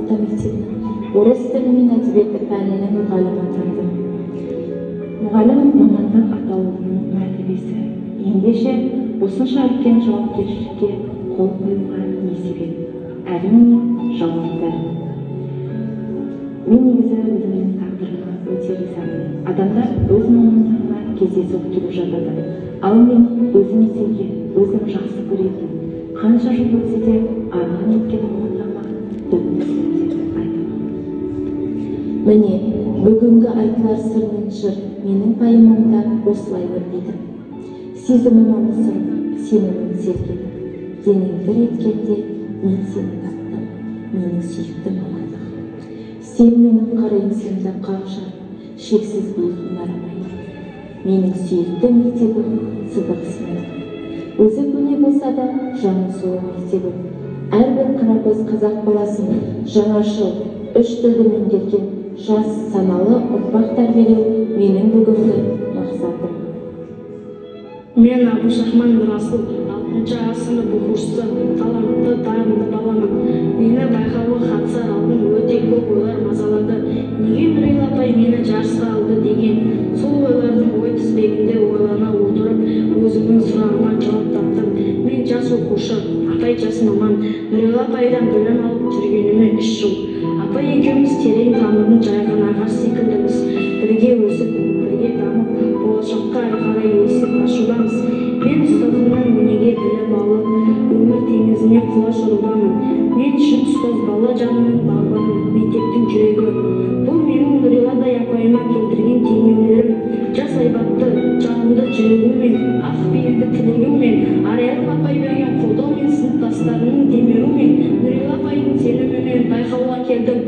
орта мектебінің орыс тілі мен әдебиеті пәнінің мұғалімі атандым. Мұғалім мамандық атаулының мәртебесі. Ендеше осынша үлкен жауапкершілікке қол қоюға не себеп? Әрине, жауапты. Мен негізі өзімнің тағдырыма өте ризамын. Адамдар өз мамандығына кездейсоқ келіп жатады. Ал мен өзім іздеген, өзім жақсы көретін, қанша жыл өтсе де арман еткен мамандығыма дөп-дөп деп айтамын. Міне, бүгінгі айтылар сыр мен жыр менің пайымымда осылай өрнеді. Сезімім аңсырып, сенімім сергеді. Денең дір еткенде мен сені таптым, менің сүйікті мамандығым. Сен менің қара еңсемді қақшап, шексіз биік мұнарамайды. Менің сүйікті мектебім сыдық сыныбы. Өзі көне болса да жаны сұлу мектебім. Әрбір қаракөз қазақ баласын жаңашыл, үш тілді меңгерген жас саналы ұрпақ тәрбиелеу менің бүгінгі мақсатым. Мен Абушахман Расул, 6-шы сынып оқушысы, талантты, дарынды баламын. Мені байқауға қатыса алдым, өте көп ойлар мазалады. Неге Нұрила апай мені жарысқа алды деген. Сол ойлардың ой тізбегінде ойлана отырып, өзімнің сұрағыма жауап таптым. Мен жас оқушы, апай жас маман. Нұрила апайдан білім алып жүргеніме 3 жыл. Апай екеуміз терең тамырын жайған ағаш секілдіміз. Бірге өсіп, бірге дамып, болашаққа қарай есіп ашудамыз. Мен ұстазымнан өнеге білім алып, өмір теңізіне құлаш ұрудамын. Мен үшін ұстаз бала жанының бағбаны, мектептің жүрегі. Бұл менің Нұриладай апайыма келтірген теңеулерім. Жас айбатты, жалынды жүрегіммен, ақ пейілді тілегіммен, Арайлым апай берген қолдау мен сыныптастарының демеуімен, Нұрила апайдың сенімімен байқауға келдім.